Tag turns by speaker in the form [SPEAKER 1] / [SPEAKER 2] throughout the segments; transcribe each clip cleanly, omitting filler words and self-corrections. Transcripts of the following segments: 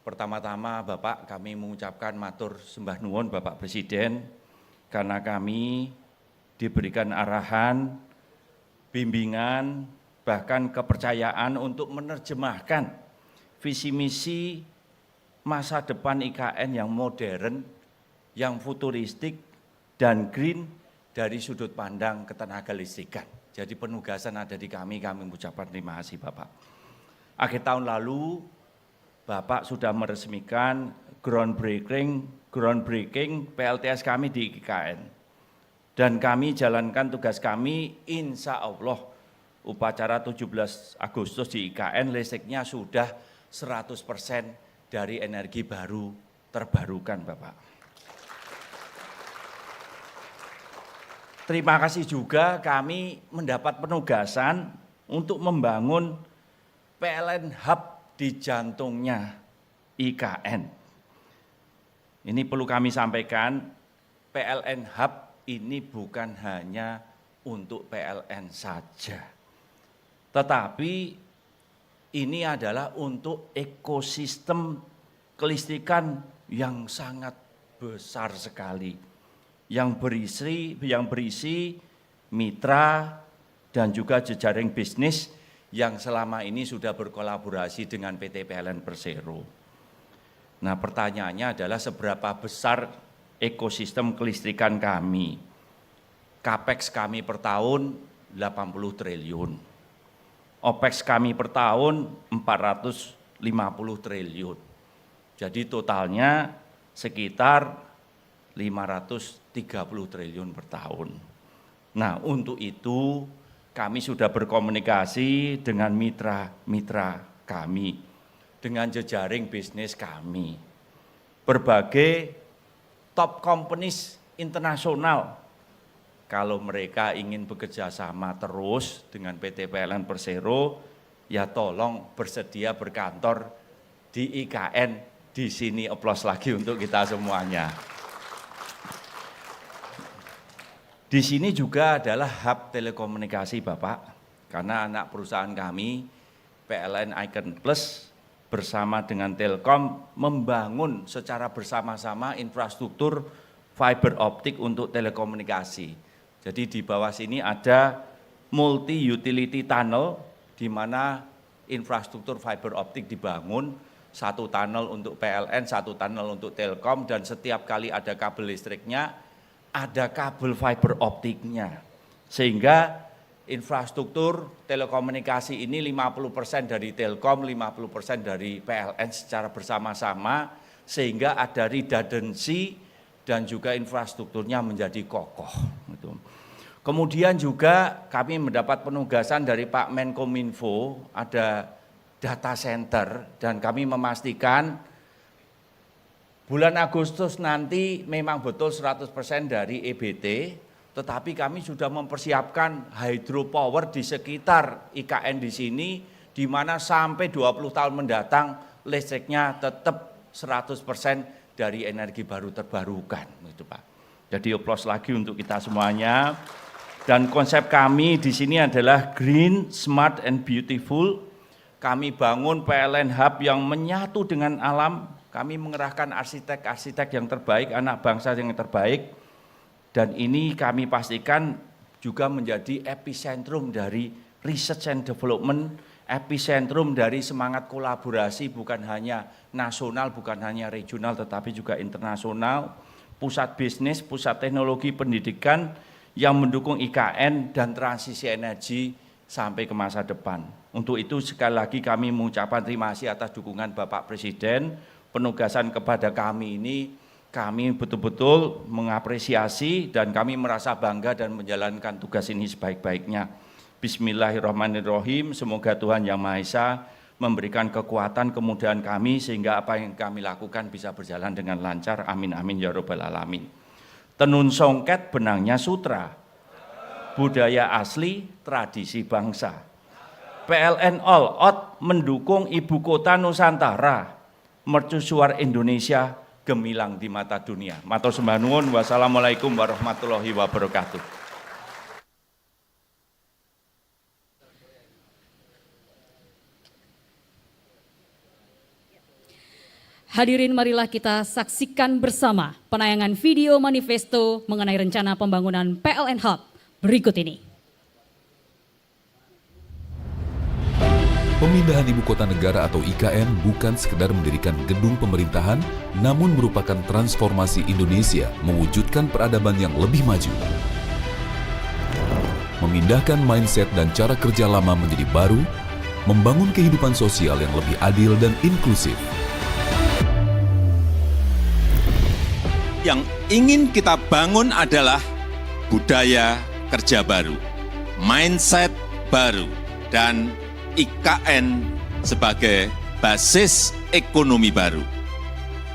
[SPEAKER 1] Pertama-tama Bapak, kami mengucapkan matur sembah nuwun Bapak Presiden karena kami diberikan arahan, bimbingan, bahkan kepercayaan untuk menerjemahkan visi misi masa depan IKN yang modern, yang futuristik dan green dari sudut pandang ketenaga listrikan. Jadi penugasan ada di kami mengucapkan terima kasih Bapak. Akhir tahun lalu, Bapak sudah meresmikan groundbreaking PLTS kami di IKN. Dan kami jalankan tugas kami, insya Allah upacara 17 Agustus di IKN listriknya sudah 100% dari energi baru terbarukan Bapak. Terima kasih juga kami mendapat penugasan untuk membangun PLN Hub di jantungnya IKN. Ini perlu kami sampaikan, PLN Hub ini bukan hanya untuk PLN saja, tetapi ini adalah untuk ekosistem kelistrikan yang sangat besar sekali, yang berisi mitra dan juga jejaring bisnis yang selama ini sudah berkolaborasi dengan PT PLN Persero. Nah, pertanyaannya adalah seberapa besar ekosistem kelistrikan kami. Capex kami per tahun 80 triliun. OPEX kami per tahun 450 triliun. Jadi totalnya sekitar 530 triliun per tahun. Nah, untuk itu kami sudah berkomunikasi dengan mitra-mitra kami, dengan jejaring bisnis kami. Berbagai top companies internasional, kalau mereka ingin bekerja sama terus dengan PT PLN Persero, ya tolong bersedia berkantor di IKN. Di sini aplaus lagi untuk kita semuanya. Di sini juga adalah hub telekomunikasi Bapak, karena anak perusahaan kami PLN Icon Plus bersama dengan Telkom membangun secara bersama-sama infrastruktur fiber optik untuk telekomunikasi. Jadi di bawah sini ada multi utility tunnel di mana infrastruktur fiber optik dibangun, satu tunnel untuk PLN, satu tunnel untuk Telkom, dan setiap kali ada kabel listriknya ada kabel fiber optiknya, sehingga infrastruktur telekomunikasi ini 50% dari Telkom, 50% dari PLN secara bersama-sama, sehingga ada redundancy dan juga infrastrukturnya menjadi kokoh. Kemudian juga kami mendapat penugasan dari Pak Menkominfo, ada data center, dan kami memastikan bulan Agustus nanti memang betul 100% dari EBT, tetapi kami sudah mempersiapkan hydropower di sekitar IKN di sini, di mana sampai 20 tahun mendatang listriknya tetap 100% dari energi baru terbarukan, gitu Pak. Jadi aplaus lagi untuk kita semuanya. Dan konsep kami di sini adalah green, smart, and beautiful. Kami bangun PLN Hub yang menyatu dengan alam. Kami mengerahkan arsitek-arsitek yang terbaik, anak bangsa yang terbaik, dan ini kami pastikan juga menjadi epicentrum dari research and development, epicentrum dari semangat kolaborasi bukan hanya nasional, bukan hanya regional, tetapi juga internasional, pusat bisnis, pusat teknologi pendidikan yang mendukung IKN dan transisi energi sampai ke masa depan. Untuk itu sekali lagi kami mengucapkan terima kasih atas dukungan Bapak Presiden. Penugasan kepada kami ini, kami betul-betul mengapresiasi dan kami merasa bangga dan menjalankan tugas ini sebaik-baiknya. Bismillahirrahmanirrahim, semoga Tuhan Yang Maha Esa memberikan kekuatan, kemudahan kami, sehingga apa yang kami lakukan bisa berjalan dengan lancar. Amin, amin, ya robbal alamin. Tenun songket benangnya sutra, budaya asli, tradisi bangsa. PLN All Out mendukung ibu kota Nusantara, mercusuar Indonesia gemilang di mata dunia. Matur sembah nuwun, wassalamualaikum warahmatullahi wabarakatuh.
[SPEAKER 2] Hadirin, marilah kita saksikan bersama penayangan video manifesto mengenai rencana pembangunan PLN Hub berikut ini.
[SPEAKER 3] Pemindahan Ibu Kota Negara atau IKN bukan sekedar mendirikan gedung pemerintahan, namun merupakan transformasi Indonesia mewujudkan peradaban yang lebih maju. Memindahkan mindset dan cara kerja lama menjadi baru, membangun kehidupan sosial yang lebih adil dan inklusif.
[SPEAKER 4] Yang ingin kita bangun adalah budaya kerja baru, mindset baru, dan IKN sebagai basis ekonomi baru.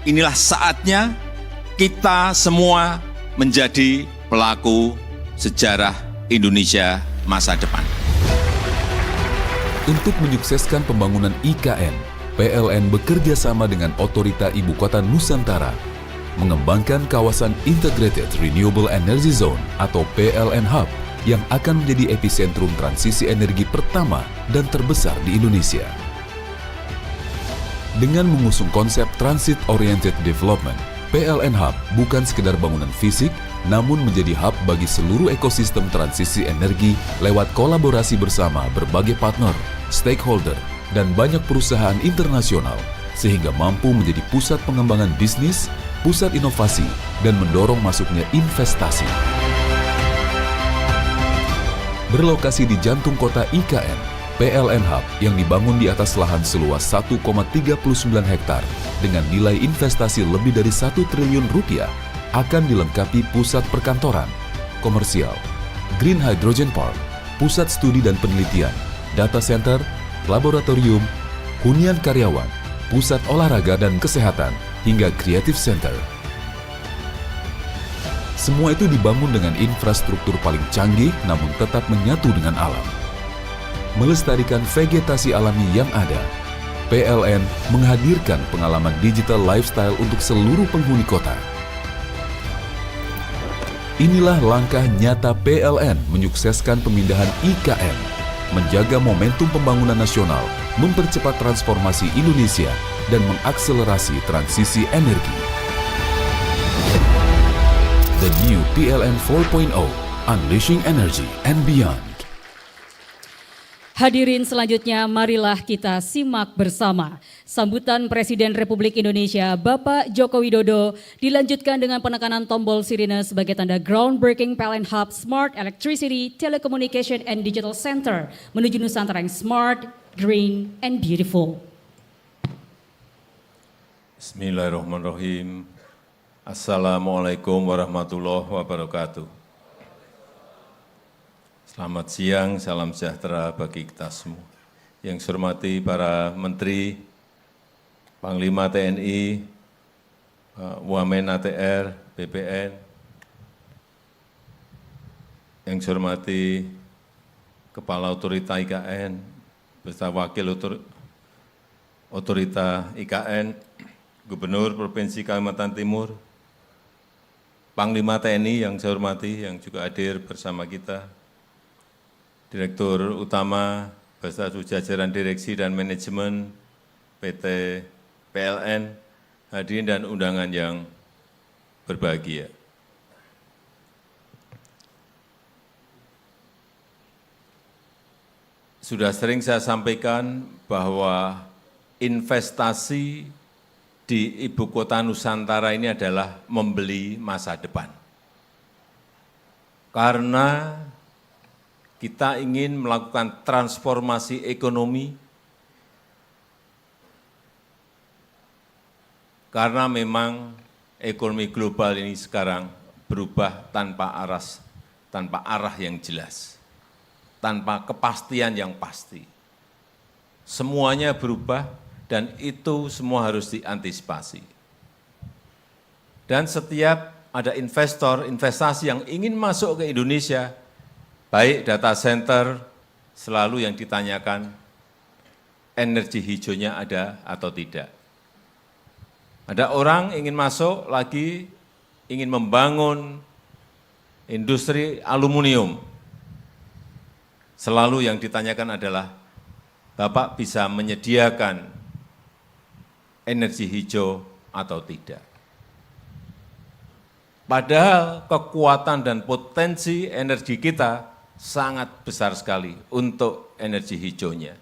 [SPEAKER 4] Inilah saatnya kita semua menjadi pelaku sejarah Indonesia masa depan.
[SPEAKER 3] Untuk menyukseskan pembangunan IKN, PLN bekerja sama dengan Otorita Ibu Kota Nusantara, mengembangkan kawasan Integrated Renewable Energy Zone atau PLN Hub yang akan menjadi epicentrum transisi energi pertama dan terbesar di Indonesia. Dengan mengusung konsep Transit Oriented Development, PLN Hub bukan sekedar bangunan fisik, namun menjadi hub bagi seluruh ekosistem transisi energi lewat kolaborasi bersama berbagai partner, stakeholder, dan banyak perusahaan internasional, sehingga mampu menjadi pusat pengembangan bisnis, pusat inovasi, dan mendorong masuknya investasi. Berlokasi di jantung kota IKN, PLN Hub yang dibangun di atas lahan seluas 1,39 hektar dengan nilai investasi lebih dari 1 triliun rupiah akan dilengkapi pusat perkantoran, komersial, green hydrogen park, pusat studi dan penelitian, data center, laboratorium, hunian karyawan, pusat olahraga dan kesehatan, hingga creative center. Semua itu dibangun dengan infrastruktur paling canggih namun tetap menyatu dengan alam. Melestarikan vegetasi alami yang ada, PLN menghadirkan pengalaman digital lifestyle untuk seluruh penghuni kota. Inilah langkah nyata PLN menyukseskan pemindahan IKN, menjaga momentum pembangunan nasional, mempercepat transformasi Indonesia, dan mengakselerasi transisi energi. The new PLN 4.0, Unleashing Energy and Beyond.
[SPEAKER 2] Hadirin, selanjutnya marilah kita simak bersama sambutan Presiden Republik Indonesia Bapak Joko Widodo dilanjutkan dengan penekanan tombol sirine sebagai tanda groundbreaking PLN Hub Smart Electricity, Telecommunication and Digital Center menuju Nusantara yang smart, green, and beautiful.
[SPEAKER 5] Bismillahirrahmanirrahim. Assalamualaikum warahmatullahi wabarakatuh. Selamat siang, salam sejahtera bagi kita semua. Yang saya hormati para Menteri, Panglima TNI, Wamen ATR, BPN. Yang saya hormati Kepala Otorita IKN, beserta Wakil Otorita IKN, Gubernur Provinsi Kalimantan Timur, Panglima TNI yang saya hormati, yang juga hadir bersama kita, Direktur Utama beserta jajaran Direksi dan Manajemen PT PLN, hadirin dan undangan yang berbahagia. Sudah sering saya sampaikan bahwa investasi di Ibu Kota Nusantara ini adalah membeli masa depan. Karena kita ingin melakukan transformasi ekonomi, karena memang ekonomi global ini sekarang berubah tanpa arah yang jelas, tanpa kepastian yang pasti. Semuanya berubah, dan itu semua harus diantisipasi. Dan setiap ada investor, investasi yang ingin masuk ke Indonesia, baik data center, selalu yang ditanyakan, energi hijaunya ada atau tidak. Ada orang ingin masuk lagi, ingin membangun industri aluminium. Selalu yang ditanyakan adalah, Bapak bisa menyediakan energi hijau atau tidak. Padahal kekuatan dan potensi energi kita sangat besar sekali untuk energi hijaunya.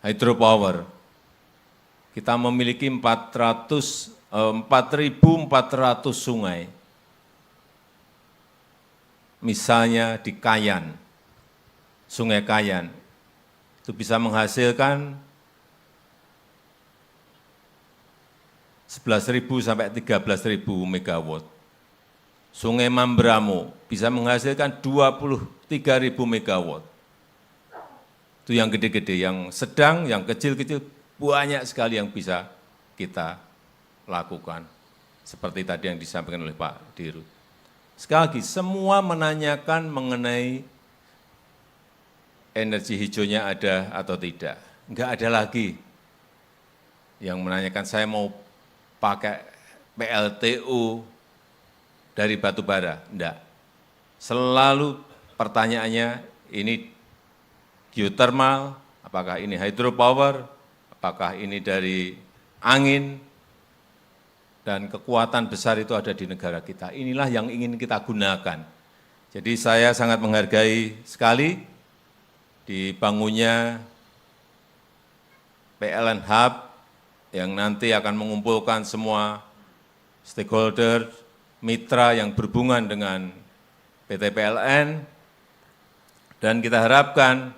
[SPEAKER 5] Hydropower, kita memiliki 4.400 sungai. Misalnya di Kayan, Sungai Kayan, itu bisa menghasilkan 11.000 sampai 13.000 megawatt. Sungai Mambramo bisa menghasilkan 23.000 megawatt. Itu yang gede-gede, yang sedang, yang kecil-kecil, banyak sekali yang bisa kita lakukan. Seperti tadi yang disampaikan oleh Pak Dirut. Sekali lagi, semua menanyakan mengenai energi hijaunya ada atau tidak. Enggak ada lagi yang menanyakan saya mau pakai PLTU dari batu bara. Enggak. Selalu pertanyaannya ini geothermal, apakah ini hydropower, apakah ini dari angin, dan kekuatan besar itu ada di negara kita. Inilah yang ingin kita gunakan. Jadi saya sangat menghargai sekali dibangunnya PLN Hub yang nanti akan mengumpulkan semua stakeholder, mitra yang berhubungan dengan PT PLN, dan kita harapkan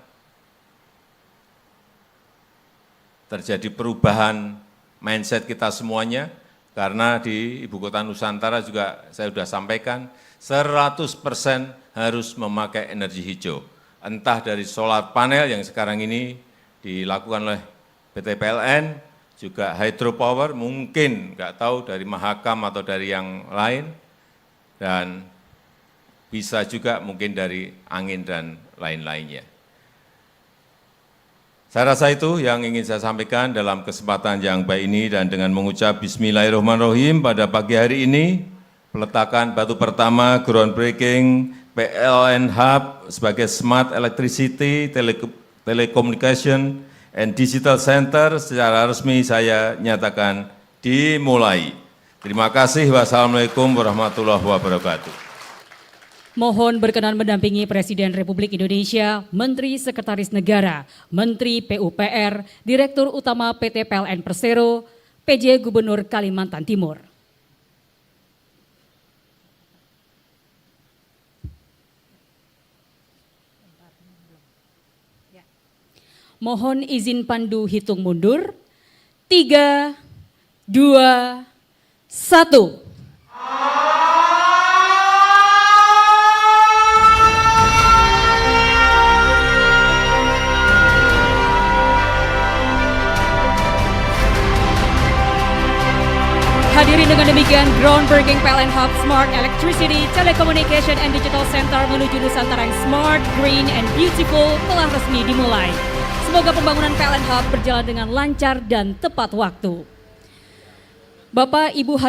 [SPEAKER 5] terjadi perubahan mindset kita semuanya, karena di Ibu Kota Nusantara juga saya sudah sampaikan, 100% harus memakai energi hijau. Entah dari solar panel yang sekarang ini dilakukan oleh PT PLN, juga hydropower, mungkin nggak tahu dari Mahakam atau dari yang lain, dan bisa juga mungkin dari angin dan lain-lainnya. Saya rasa itu yang ingin saya sampaikan dalam kesempatan yang baik ini, dan dengan mengucap Bismillahirrahmanirrahim pada pagi hari ini, peletakan batu pertama groundbreaking PLN Hub sebagai Smart Electricity, Telecommunication, and Digital Center secara resmi saya nyatakan dimulai. Terima kasih. Wassalamualaikum warahmatullahi wabarakatuh.
[SPEAKER 2] Mohon berkenan mendampingi Presiden Republik Indonesia, Menteri Sekretaris Negara, Menteri PUPR, Direktur Utama PT PLN Persero, PJ Gubernur Kalimantan Timur. Mohon izin pandu hitung mundur. 3, 2, 1. Hadirin, dengan demikian groundbreaking PLN Hub Smart Electricity, Telecommunication and Digital Center menuju Nusantara yang smart, green, and beautiful telah resmi dimulai. Semoga pembangunan PLN Hub berjalan dengan lancar dan tepat waktu. Bapak, Ibu, hadirin